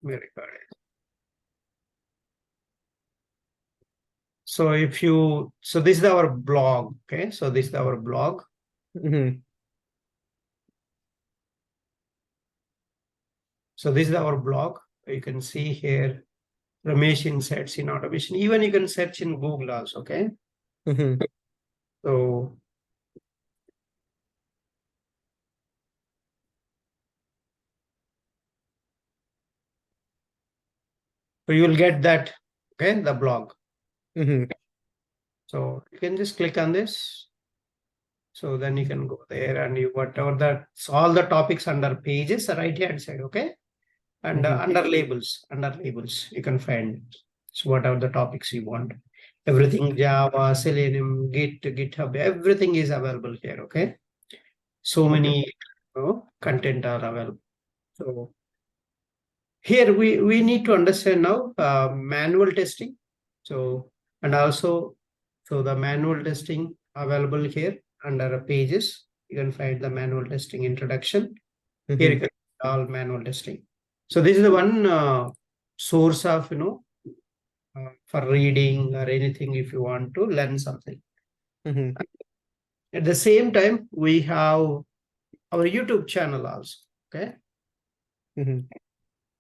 me record it. So if you, so this is our blog. Okay. So this is our blog. So this is our blog. You can see here, Ramesh Insights in Automation. Even you can search in Google also. Okay. So you will get that, okay, the blog. So you can just click on this. So then you can go there and you whatever that's all the topics under pages, right hand side, okay? And under labels, you can find so whatever the topics you want. Everything Java, Selenium, Git, GitHub, everything is available here, okay? So many content are available. So here we need to understand now manual testing. So and also so the manual testing available here under pages. You can find the manual testing introduction. Here you can find all manual testing. So this is the one source of for reading or anything if you want to learn something. At the same time, we have our YouTube channel also. Okay.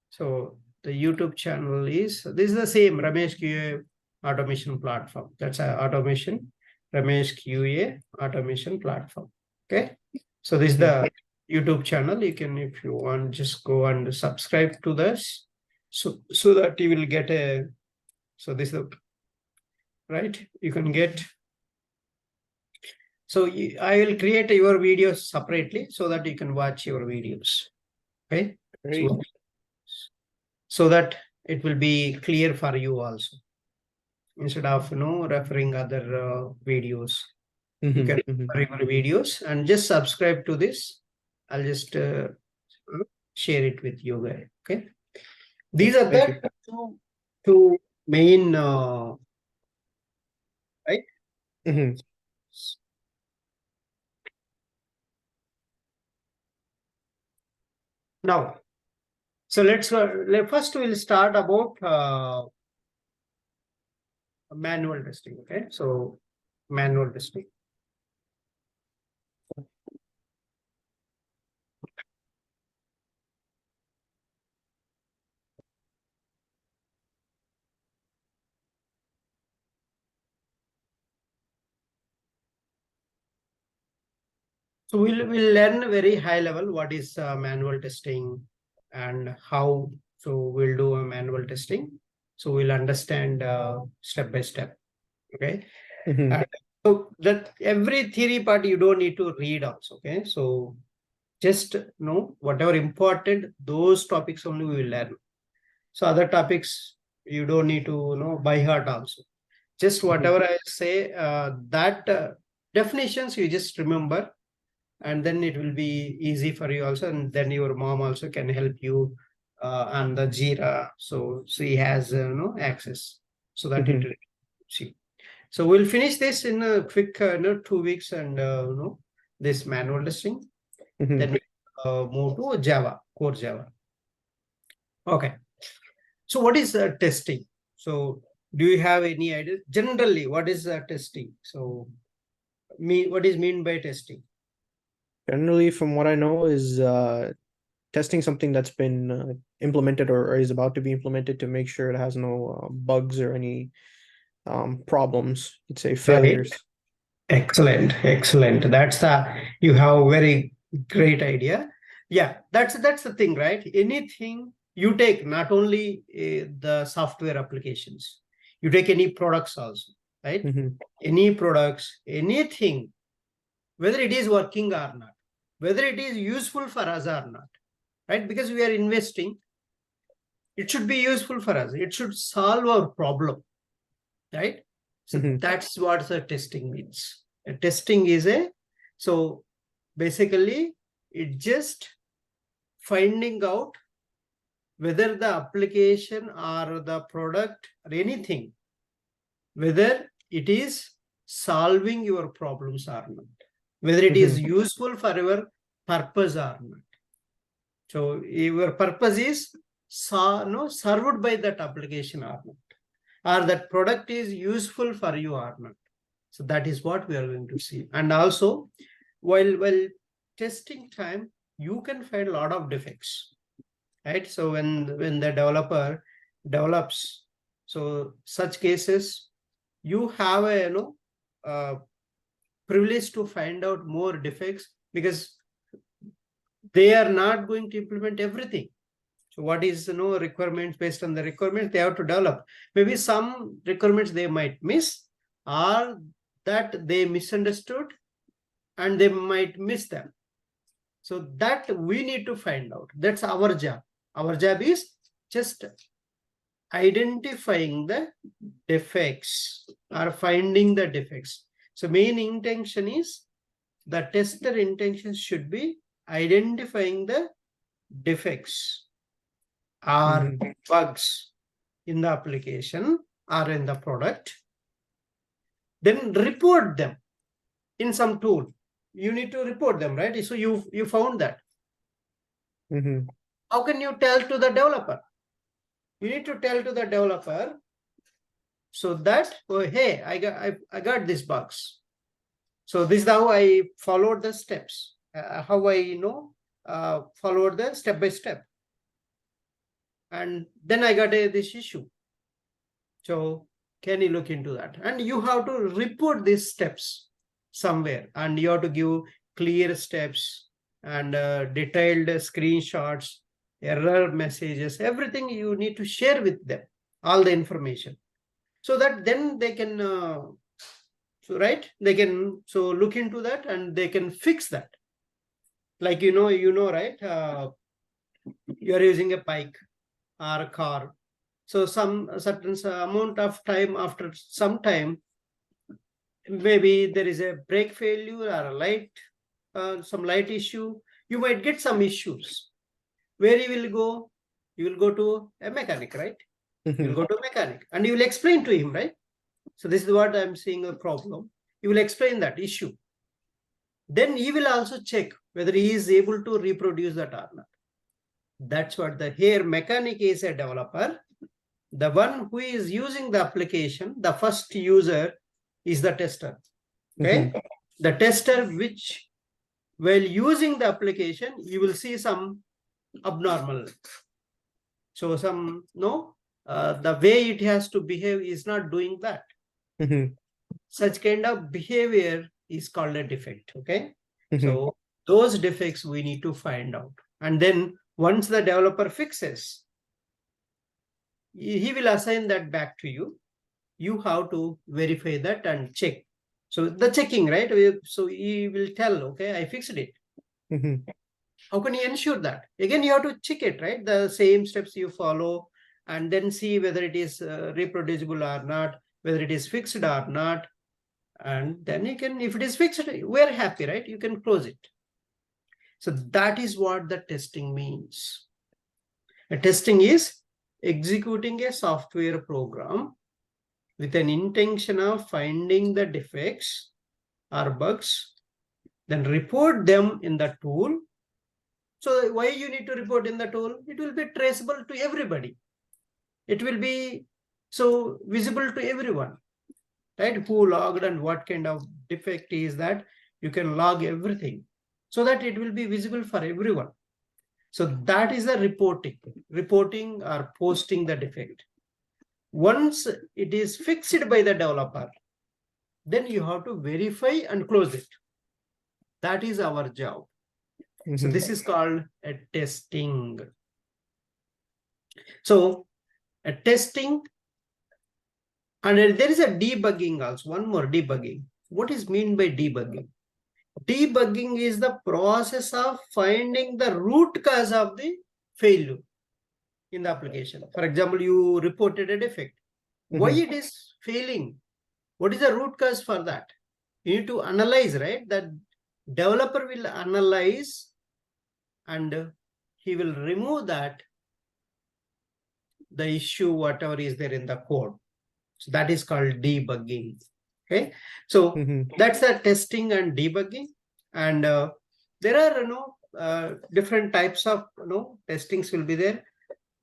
So the YouTube channel is this is the same Ramesh QA automation platform. That's a automation Ramesh QA automation platform. Okay. So this is the YouTube channel. You can, if you want, just go and subscribe to this. So that you will get a, so this is the, right. You can get, so I will create your videos separately so that you can watch your videos. Okay. So that it will be clear for you also. Instead of referring other videos, you can refer your videos and just subscribe to this. I'll just share it with you guys. Okay, these are the two main right. Now, so let's first we'll start about manual testing. Okay, so manual testing. So we'll learn very high level what is manual testing and how. So we'll do a manual testing. So we'll understand step by step. Okay. And so that every theory part you don't need to read also. Okay. So just know whatever important, those topics only we will learn. So other topics you don't need to know by heart also. Just whatever I say, that definitions you just remember, and then it will be easy for you also, and then your mom also can help you on the Jira, so she has access, so that it will see. So we'll finish this in a quick 2 weeks, and this manual testing. Then we move to Java, core Java. Okay, so what is testing? So do you have any idea generally what is testing? So what is mean by testing? Generally, from what I know, is testing something that's been implemented or is about to be implemented to make sure it has no bugs or any problems. You'd say failures. Right. Excellent. That's you have a very great idea. Yeah, that's the thing, right? Anything you take, not only the software applications, you take any products also, right? Any products, anything, whether it is working or not, whether it is useful for us or not, right? Because we are investing, it should be useful for us. It should solve our problem, right? So that's what the testing means. Testing is so basically it just finding out whether the application or the product or anything, whether it is solving your problems or not, whether it is useful for your purpose or not. So your purpose is served by that application or not, or that product is useful for you or not. So that is what we are going to see. And also, while testing time, you can find a lot of defects, right? So when the developer develops, so such cases, you have a privilege to find out more defects, because they are not going to implement everything. So what is requirements, based on the requirements they have to develop. Maybe some requirements they might miss, or that they misunderstood and they might miss them. So that we need to find out. That's our job. Our job is just identifying the defects or finding the defects. So main intention is, the tester intention should be identifying the defects or bugs in the application or in the product, then report them in some tool. You need to report them, right? So you found that. How can you tell to the developer? You need to tell to the developer, so that, oh, hey, I got these bugs. So this is how I followed the steps, how I followed the step by step. And then I got this issue. So can you look into that? And you have to report these steps somewhere, and you have to give clear steps and detailed screenshots, error messages, everything you need to share with them, all the information, so that then they can they can look into that and they can fix that. Like right, you are using a bike or a car. So some certain amount of time, after some time, maybe there is a brake failure or a light, some light issue. You might get some issues. Where you will go? You will go to a mechanic, right? You will go to a mechanic and you will explain to him, right? So this is what I'm seeing a problem. You will explain that issue. Then he will also check whether he is able to reproduce that or not. That's what here mechanic is a developer. The one who is using the application, the first user, is the tester. Okay. The tester, which while using the application, you will see some abnormal. So some the way it has to behave is not doing that. Such kind of behavior is called a defect. Okay. So those defects we need to find out. And then once the developer fixes, he will assign that back to you. You have to verify that and check. So the checking, right? So he will tell, okay, I fixed it. How can you ensure that? Again, you have to check it, right? The same steps you follow, and then see whether it is reproducible or not, whether it is fixed or not. And then you can, if it is fixed, we're happy, right? You can close it. So that is what the testing means. Testing is executing a software program with an intention of finding the defects or bugs, then report them in the tool. So why you need to report in the tool? It will be traceable to everybody. It will be so visible to everyone, right? Who logged and what kind of defect is that. You can log everything so that it will be visible for everyone. So that is the reporting or posting the defect. Once it is fixed by the developer, then you have to verify and close it. That is our job. So this is called a testing. So a testing, and there is a debugging also. One more, debugging. What is mean by debugging? Debugging is the process of finding the root cause of the failure in the application. For example, you reported a defect. Why it is failing? What is the root cause for that? You need to analyze, right? That developer will analyze and he will remove that, the issue, whatever is there in the code. So that is called debugging. Okay. So that's the testing and debugging. And there are different types of testings will be there.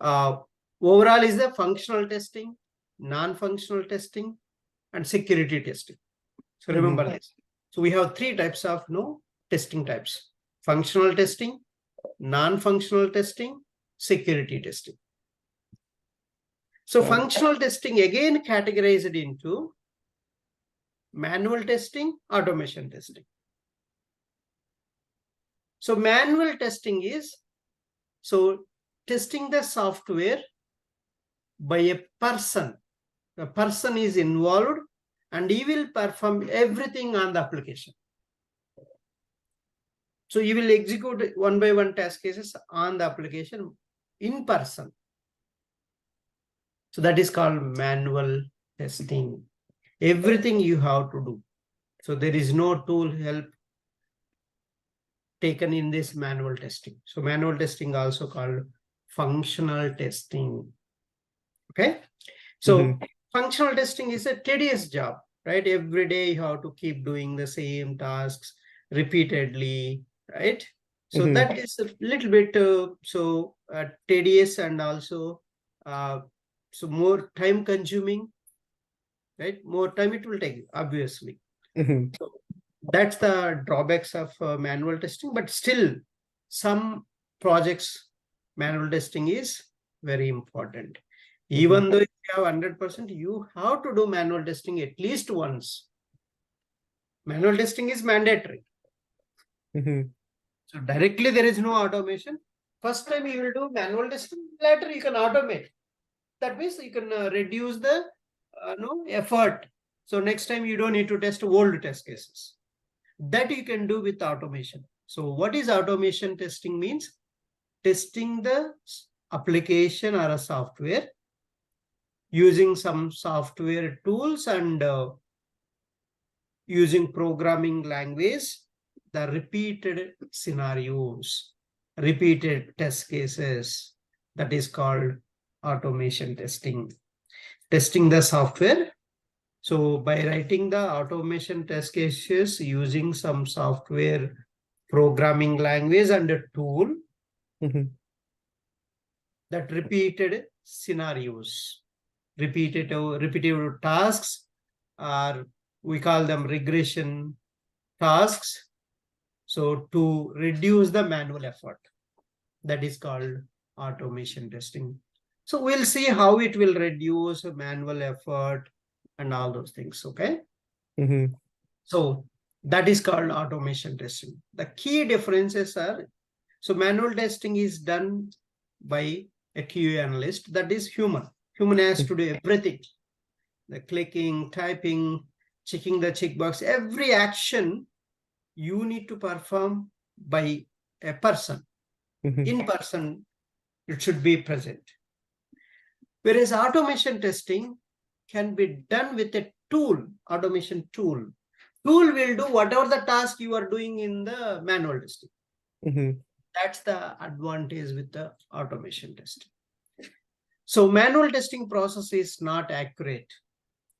Overall is the functional testing, non-functional testing, and security testing. So remember this. So we have three types of testing types: functional testing, non-functional testing, security testing. So functional testing again categorized into manual testing, automation testing. So manual testing is testing the software by a person. The person is involved and he will perform everything on the application. So you will execute one by one test cases on the application in person. So that is called manual testing. Everything you have to do. So there is no tool help taken in this manual testing. So manual testing also called functional testing. Okay. So functional testing is a tedious job, right? Every day you have to keep doing the same tasks repeatedly, right? So that is a little bit tedious and also so more time consuming, right? More time it will take, obviously. So that's the drawbacks of manual testing, but still some projects manual testing is very important. Even though you have 100%, you have to do manual testing at least once. Manual testing is mandatory. So directly there is no automation. First time you will do manual testing, later you can automate. That means you can reduce the effort. So next time you don't need to test old test cases. That you can do with automation. So what is automation testing means? Testing the application or a software using some software tools and using programming language, the repeated scenarios, repeated test cases. That is called automation testing. Testing the software. So by writing the automation test cases using some software programming language and a tool, that repeated scenarios, repetitive tasks, or we call them regression tasks. So to reduce the manual effort, that is called automation testing. So we'll see how it will reduce manual effort and all those things. Okay. So that is called automation testing. The key differences are, so manual testing is done by a QA analyst, that is human. Human has to do everything. The clicking, typing, checking the checkbox, every action you need to perform by a person. In person, it should be present. Whereas automation testing can be done with a tool, automation tool. Tool will do whatever the task you are doing in the manual testing. That's the advantage with the automation testing. So manual testing process is not accurate,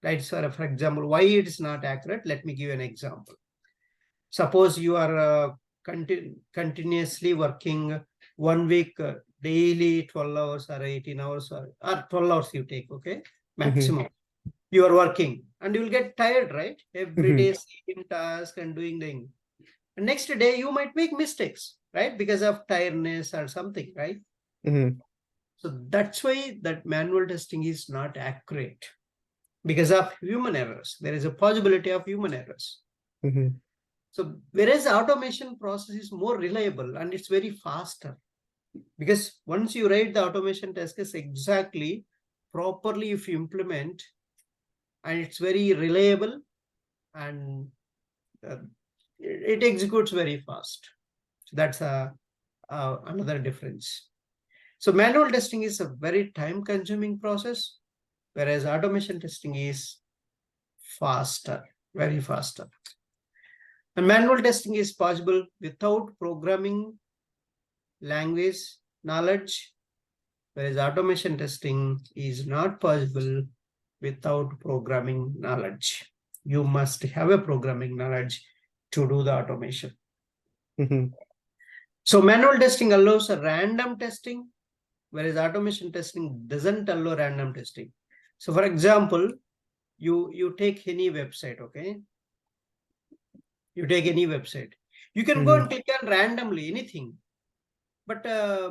right? So for example, why it is not accurate? Let me give you an example. Suppose you are continuously working 1 week, daily 12 hours or 18 hours or 12 hours you take, okay? Maximum. You are working and you will get tired, right? Every day same task and doing the thing. And next day you might make mistakes, right? Because of tiredness or something, right? So that's why that manual testing is not accurate, because of human errors. There is a possibility of human errors. So whereas automation process is more reliable and it's very faster, because once you write the automation test case exactly, properly if you implement, and it's very reliable and it executes very fast. So that's another difference. So manual testing is a very time consuming process, whereas automation testing is faster, very faster. And manual testing is possible without programming language knowledge, whereas automation testing is not possible without programming knowledge. You must have a programming knowledge to do the automation. So manual testing allows a random testing whereas automation testing doesn't allow random testing. So for example, you take any website, okay? You take any website. You can go and click on randomly anything, but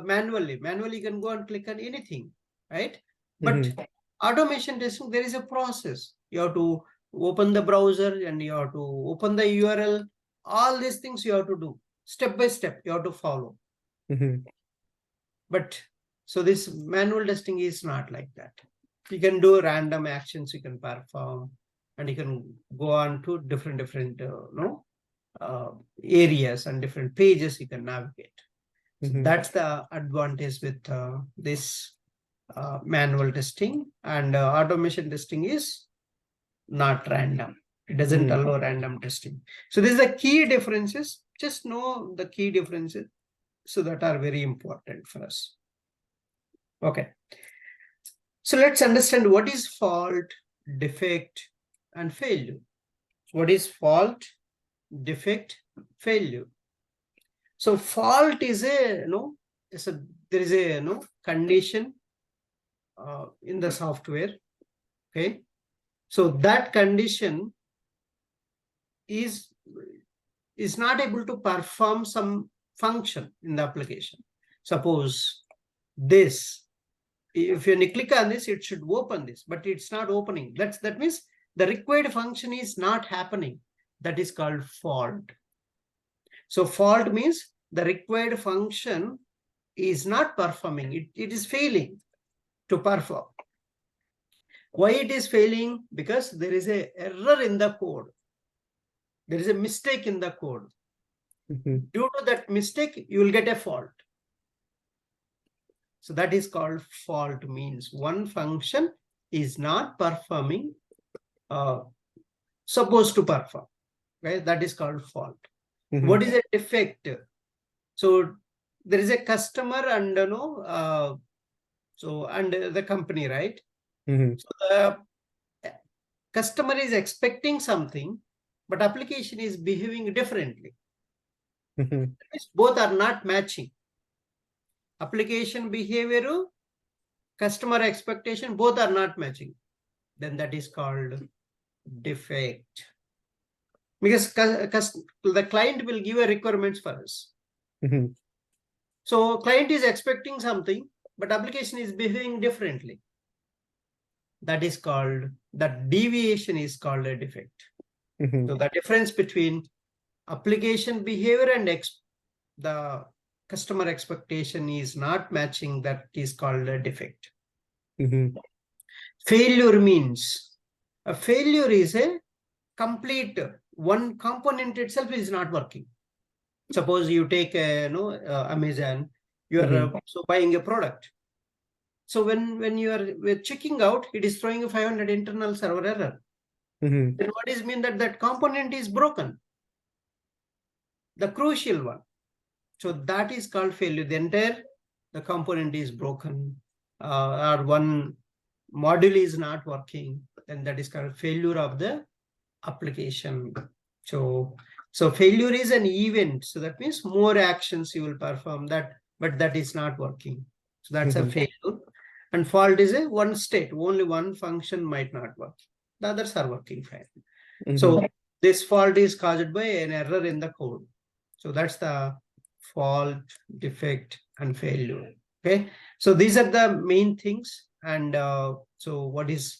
manually you can go and click on anything, right? But automation testing, there is a process. You have to open the browser and you have to open the URL. All these things you have to do step by step. You have to follow. But so this manual testing is not like that. You can do random actions, you can perform, and you can go on to different areas and different pages you can navigate. So that's the advantage with this manual testing, and automation testing is not random. It doesn't allow random testing. So these are key differences. Just know the key differences, so that are very important for us. Okay. So let's understand what is fault, defect, and failure. What is fault, defect, failure? So fault is there is a condition in the software. Okay. So that condition is not able to perform some function in the application. Suppose this, if you click on this, it should open this, but it's not opening. That means the required function is not happening. That is called fault. So fault means the required function is not performing. It is failing to perform. Why it is failing? Because there is an error in the code. There is a mistake in the code. Due to that mistake, you will get a fault. So that is called fault, means one function is not performing supposed to perform. Right? That is called fault. What is a defect? So there is a customer and and the company, right? So the customer is expecting something, but application is behaving differently. Both are not matching. Application behavior, customer expectation, both are not matching. Then that is called defect. Because the client will give a requirements for us. So client is expecting something, but application is behaving differently. That is called, that deviation is called a defect. So the difference between application behavior and the customer expectation is not matching, that is called a defect. Failure means, a failure is a complete, one component itself is not working. Suppose you take Amazon, you are buying a product. So when you are checking out, it is throwing a 500 internal server error. Then what does mean? That component is broken, the crucial one. So that is called failure. The component is broken, or one module is not working, then that is called failure of the application. So failure is an event. So that means more actions you will perform that, but that is not working. So that's a failure. And fault is a one state, only one function might not work. The others are working fine. So this fault is caused by an error in the code. So that's the fault, defect, and failure. Okay. So these are the main things. And so what is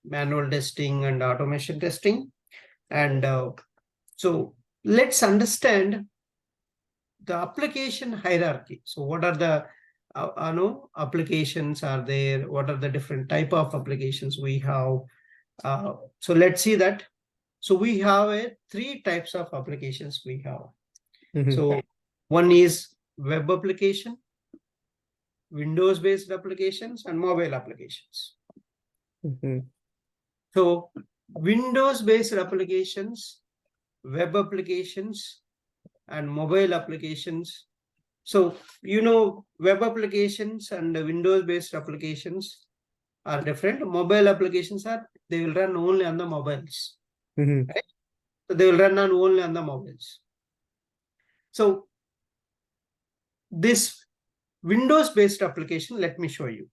manual testing and automation testing? And so let's understand the application hierarchy. So what are the applications are there? What are the different type of applications we have? So let's see that. So we have three types of applications we have. So one is web application, Windows-based applications, and mobile applications. So Windows-based applications, web applications, and mobile applications. So, web applications and Windows-based applications are different. Mobile applications they will run only on the mobiles. Right? So they will run only on the mobiles. So this Windows-based application, let me show you.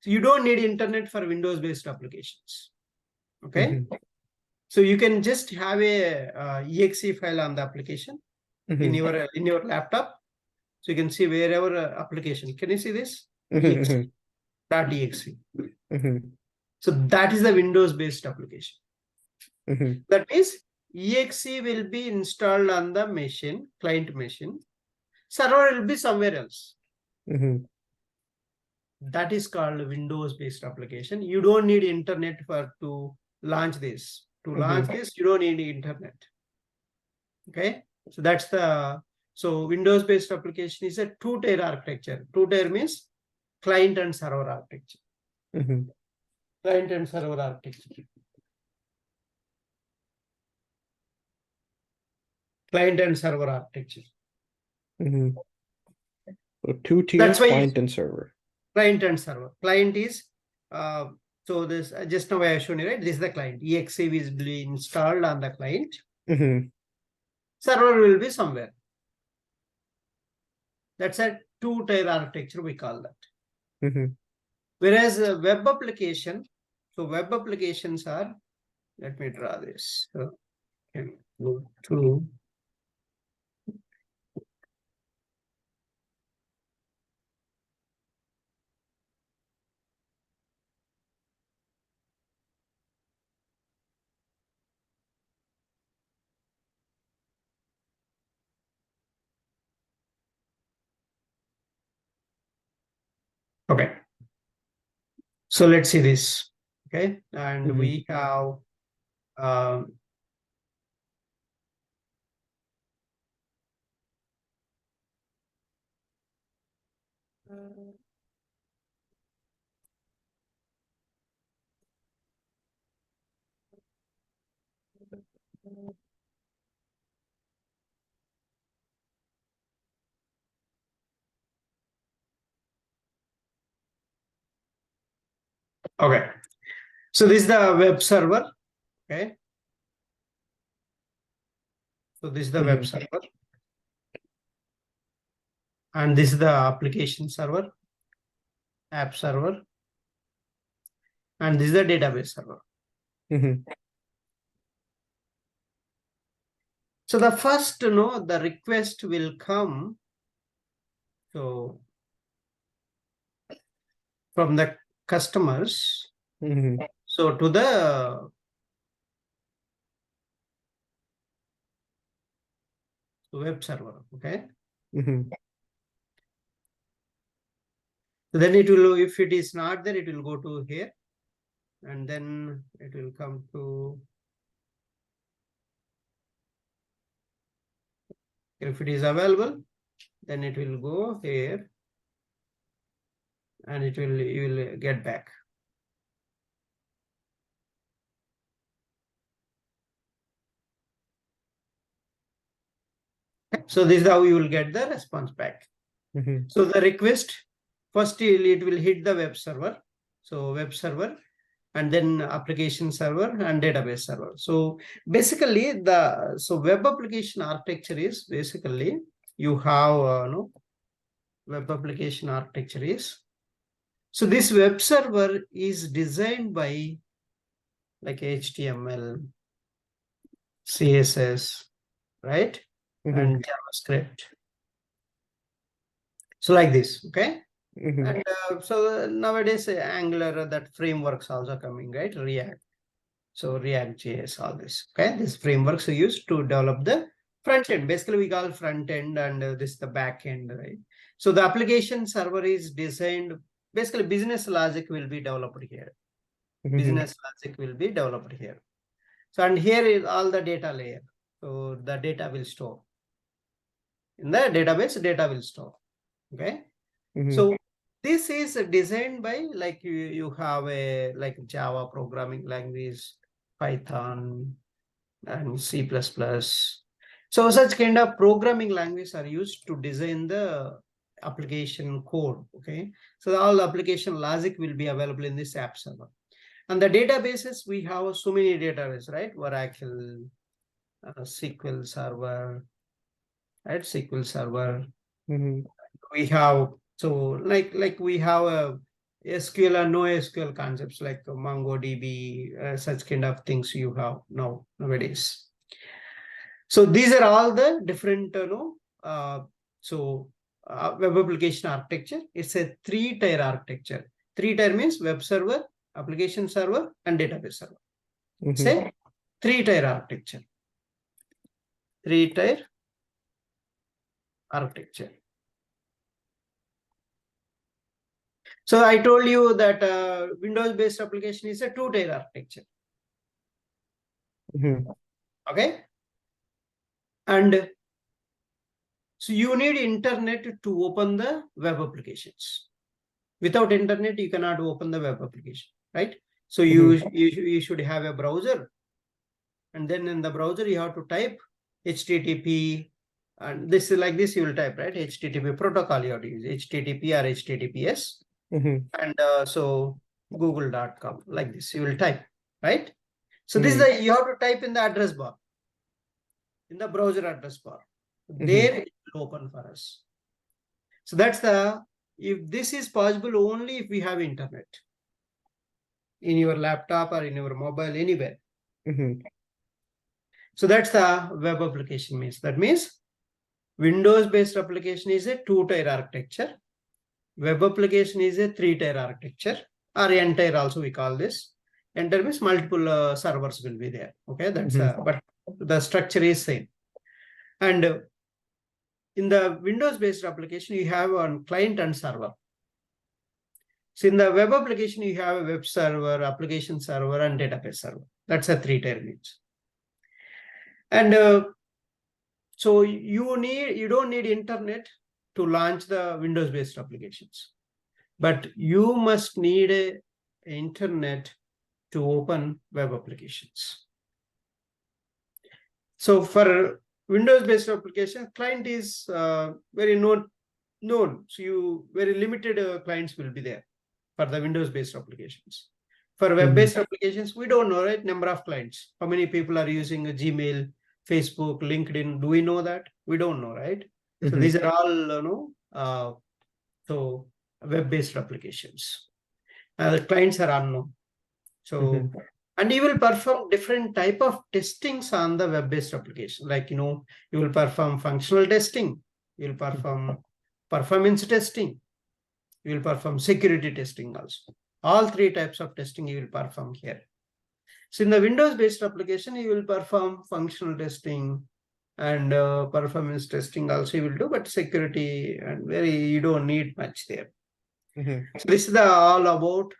So you don't need internet for Windows-based applications. Okay. So you can just have a exe file on the application in your laptop. So you can see wherever application. Can you see this? exe.exe. So that is the Windows-based application. That means exe will be installed on the machine, client machine. Server will be somewhere else. That is called Windows-based application. You don't need internet to launch this. To launch this, you don't need internet. Okay, so that's the Windows-based application is a two-tier architecture. Two-tier means client and server architecture. Client and server architecture. Client and server architecture. So two tiers, client and server. Client and server. Client is so this just now I have shown you, right? This is the client. exe is being installed on the client. Server will be somewhere. That's a two-tier architecture, we call that. Whereas a web application, so web applications are, let me draw this. So can go to okay. So let's see this. Okay, and we have okay. So this is the web server. Okay. So this is the web server. And this is the application server, app server. And this is the database server. So the first, the request will come. So from the customers. So to the web server. Okay. So then it will, if it is not there, it will go to here. And then it will come to, if it is available, then it will go here. And you will get back. So this is how you will get the response back. So the request, first it will hit the web server. So web server, and then application server and database server. So basically web application architecture is basically you have web application architecture is. So this web server is designed by like HTML, CSS, right? And JavaScript. So like this, okay? And so nowadays Angular, that frameworks also coming, right? React. So React JS, all this, okay? These frameworks are used to develop the front end. Basically, we call front end, and this is the back end, right? So the application server is designed, basically business logic will be developed here. Business logic will be developed here. So, and here is all the data layer. So the data will store. In the database, data will store, okay? So this is designed by, like you have a like Java programming language, Python, and C++. So such kind of programming languages are used to design the application code, okay? So all application logic will be available in this app server. And the databases, we have so many databases, right? Oracle, SQL Server, right? SQL Server. we have, so like we have a SQL and no SQL concepts like MongoDB, such kind of things you have nowadays. So these are all the different, web application architecture. It's a 3-tier architecture. 3-tier means web server, application server, and database server. It's a 3-tier architecture. 3-tier architecture. So I told you that Windows-based application is a 2-tier architecture. Okay. And so you need internet to open the web applications. Without internet, you cannot open the web application, right? So you should have a browser. And then in the browser, you have to type HTTP. And this is like this, you will type, right? HTTP protocol, you have to use HTTP or HTTPS. And so google.com, like this, you will type, right? So this is the, you have to type in the address bar, in the browser address bar. There it will open for us. So that's the, if this is possible only if we have internet in your laptop or in your mobile, anywhere. So that's the web application means. That means Windows-based application is a 2-tier architecture. Web application is a 3-tier architecture, or N-tier also we call this. N-tier means multiple servers will be there. Okay, that's but the structure is same. And in the Windows-based application, you have one client and server. So in the web application, you have a web server, application server, and database server. That's a 3-tier means. And so you don't need internet to launch the Windows-based applications, but you must need a internet to open web applications. So for Windows-based application, client is very known. So you very limited clients will be there for the Windows-based applications. For web-based applications, we don't know, right? Number of clients. How many people are using a Gmail, Facebook, LinkedIn? Do we know that? We don't know, right? So these are all, so web-based applications. The clients are unknown. So, and you will perform different type of testings on the web-based application. Like, you will perform functional testing. You will perform performance testing. You will perform security testing also. All 3 types of testing you will perform here. So in the Windows-based application, you will perform functional testing and performance testing also you will do, but security and you don't need much there. So this is all about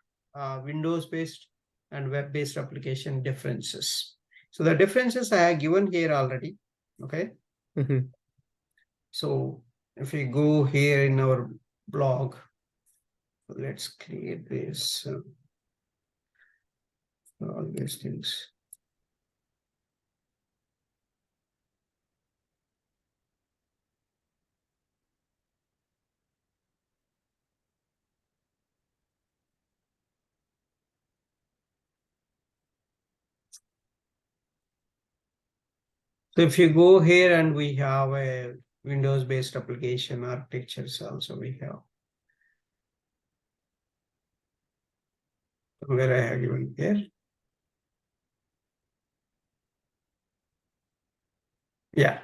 Windows-based and web-based application differences. So the differences I have given here already. Okay. So if we go here in our blog, let's create this. All these things. So if you go here and we have a Windows-based application architectures also we have. Where I have given here. Yeah.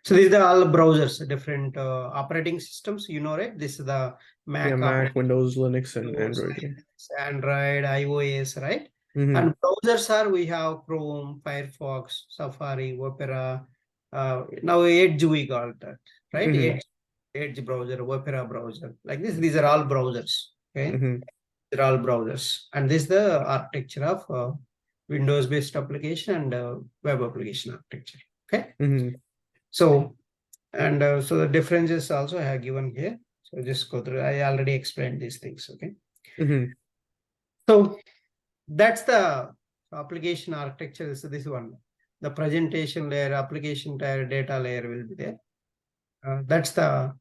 So these are all browsers, different operating systems, right? This is the Mac, Mac, Windows, Linux, and Android. Android, iOS, right? And browsers we have Chrome, Firefox, Safari, Opera. Now Edge we got that, right? Edge browser, Opera browser, like this. These are all browsers. Okay, they're all browsers, and this is the architecture of Windows-based application and web application architecture. Okay. So, and so the differences also I have given here. So just go through. I already explained these things. Okay. So that's the application architecture. So this one, the presentation layer, application layer, data layer will be there. That's the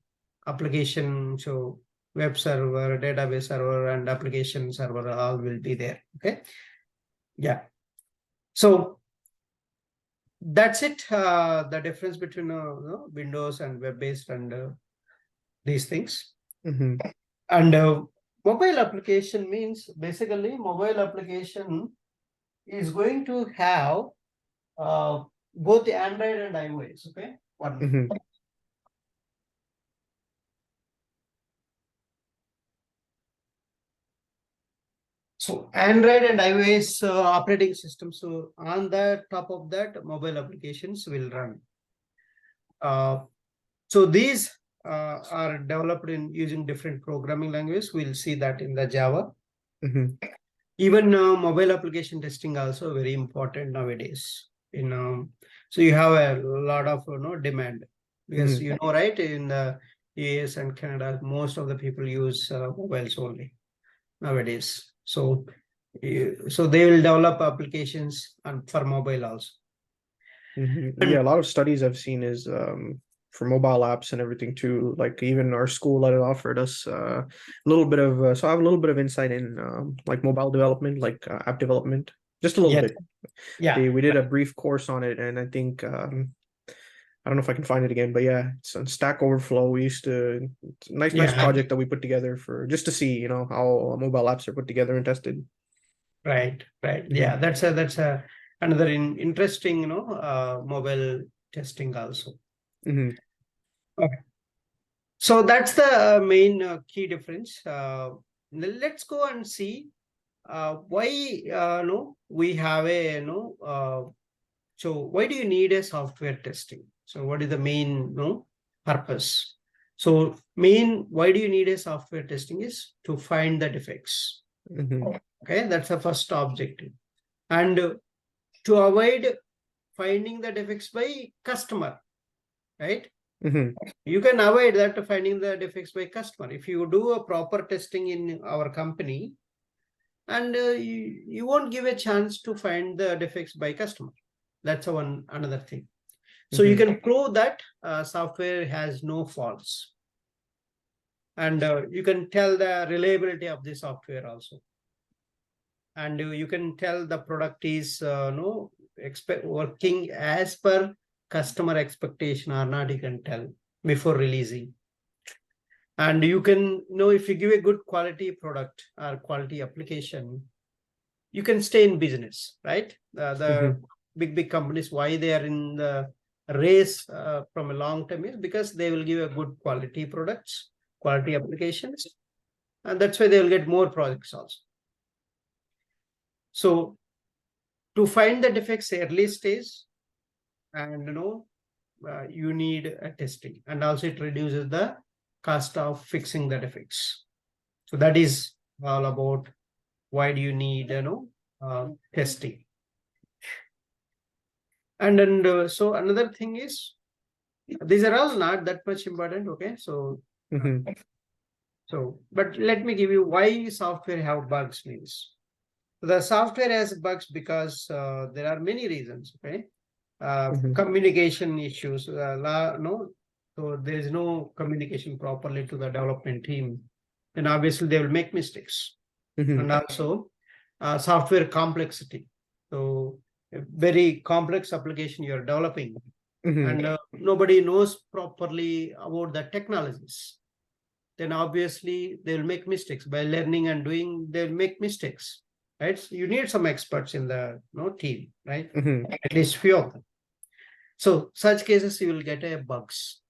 application. So web server, database server, and application server all will be there. Okay. Yeah. So that's it. The difference between Windows and web-based and these things. Mm-hmm. And mobile application means basically mobile application is going to have both the Android and iOS. Okay, one. Mm-hmm. So Android and iOS operating system. So on the top of that, mobile applications will run. So these are developed in using different programming languages. We'll see that in the Java. Mm-hmm. Even mobile application testing also very important nowadays. So you have a lot of demand because Mm-hmm. right, in the US and Canada, most of the people use mobiles only nowadays. So so they will develop applications and for mobile also. Mm-hmm. And Yeah, a lot of studies I've seen is for mobile apps and everything too. Like even our school that offered us a little bit of so I have a little bit of insight in like mobile development, like app development, just a little yes, bit. yeah, We did a brief course on it, and I think I don't know if I can find it again, but yeah, it's on Stack Overflow. We used to it's a nice yeah, project that we put together for just to see, how mobile apps are put together and tested. right, yeah. Mm-hmm. That's another interesting mobile testing also. Mm-hmm. Okay. So that's the main key difference. Let's go and see why no we have a so why do you need a software testing? So what is the main purpose? So main why do you need a software testing is to find the defects. Mm-hmm. Okay, that's the first objective, and to avoid finding the defects by customer, right? Mm-hmm. You can avoid that finding the defects by customer if you do a proper testing in our company, and you won't give a chance to find the defects by customer. That's another thing. So you Mm-hmm. can prove that software has no faults, and you can tell the reliability of the software also, and you can tell the product is no working as per customer expectation or not. You can tell before releasing. And you can if you give a good quality product or quality application, you can stay in business, right? The Mm-hmm. big companies, why they are in the race from a long term is because they will give a good quality products, quality applications, and that's why they will get more projects also. So to find the defects early stage, and you need a testing, and also it reduces the cost of fixing the defects. So that is all about why do you need testing. And then so another thing is these are all not that much important. Okay, so Mm-hmm. but let me give you why software have bugs means. The software has bugs because there are many reasons. Okay, Mm-hmm. communication issues. No, so there is no communication properly to the development team, and obviously they will make mistakes. Mm-hmm. And also software complexity. So a very complex application you're developing, Mm-hmm. and nobody knows properly about the technologies, then obviously they'll make mistakes. By learning and doing, they'll make mistakes, right? So you need some experts in the team, right? Mm-hmm. At least few of them. So such cases you will get a bugs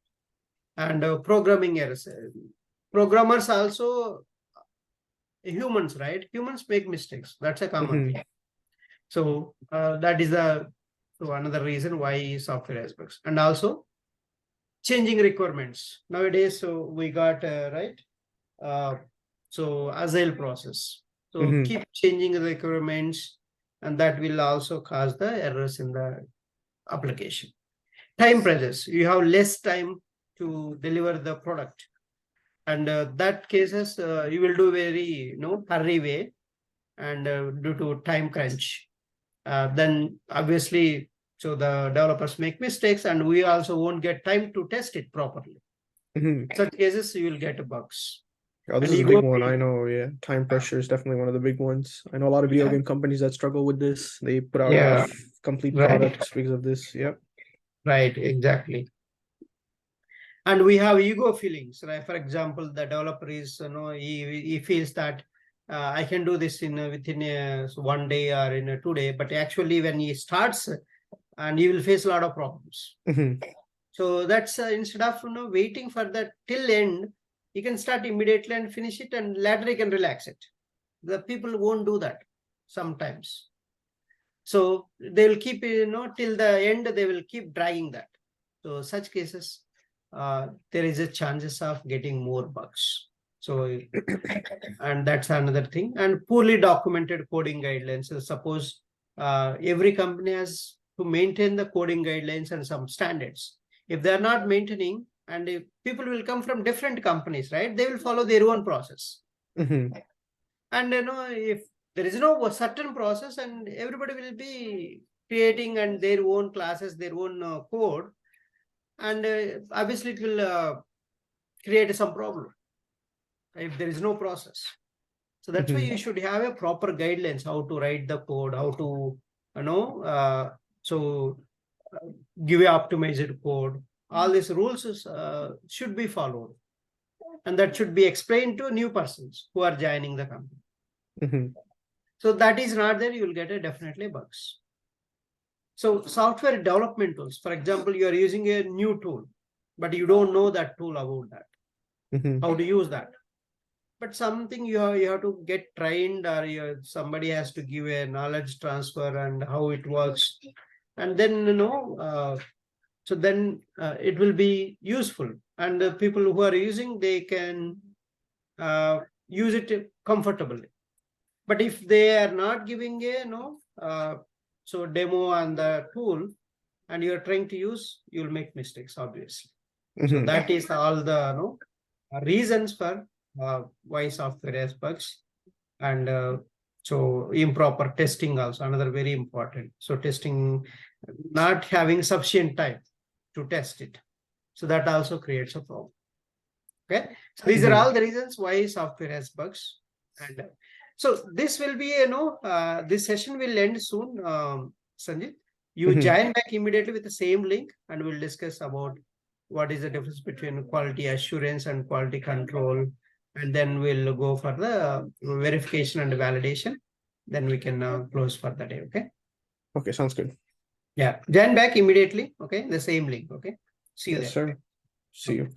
and programming errors. Programmers also humans, right? Humans make mistakes. That's a common Mm-hmm. thing. So that is another reason why software has bugs. And also changing requirements nowadays. So we got right. So agile process. So Mm-hmm. keep changing the requirements, and that will also cause the errors in the application. Time pressures. You have less time to deliver the product, and that cases you will do very hurry way, and due to time crunch. Then obviously, so the developers make mistakes, and we also won't get time to test it properly. Mm-hmm. Such cases you will get bugs. Oh, this And is a you big go one. I know, yeah. Time pressure is definitely one of the big ones. I know a lot of video yeah, game companies that struggle with this. They put out yeah, complete right, products because of this. Yep. right, exactly. And we have ego feelings, right? For example, the developer is, he feels that I can do this within one day or in a 2 day, but actually when he starts, and he will face a lot of problems. So that's instead of waiting for the till end, you can start immediately and finish it, and later you can relax it. The people won't do that sometimes. So they will keep till the end, they will keep dragging that. So such cases, there is a chances of getting more bugs. So and that's another thing. And poorly documented coding guidelines. So suppose every company has to maintain the coding guidelines and some standards. If they're not maintaining, and if people will come from different companies, right? They will follow their own process. And if there is no certain process, and everybody will be creating and their own classes, their own code, and obviously it will create some problem if there is no process. So that's why you should have a proper guidelines, how to write the code, how to give a optimized code. All these rules should be followed, and that should be explained to new persons who are joining the company. So that is not there, you will get definitely bugs. So software development tools, for example, you are using a new tool, but you don't know that tool about that, how to use that. But something you have to get trained, or somebody has to give a knowledge transfer and how it works. And then, so then it will be useful. And the people who are using, they can use it comfortably. But if they are not giving a so demo on the tool, and you're trying to use, you'll make mistakes, obviously. So that is all the reasons for why software has bugs. And so improper testing also another very important. So testing, not having sufficient time to test it, so that also creates a problem. Okay, so these are all the reasons why software has bugs. And so this will be this session will end soon. Sanjit, you join back immediately with the same link, and we'll discuss about what is the difference between quality assurance and quality control, and then we'll go for the verification and validation. Then we can close for the day. Okay, sounds good. Yeah, join back immediately. Okay, the same link. Okay, see you Yes, there. sir. See you.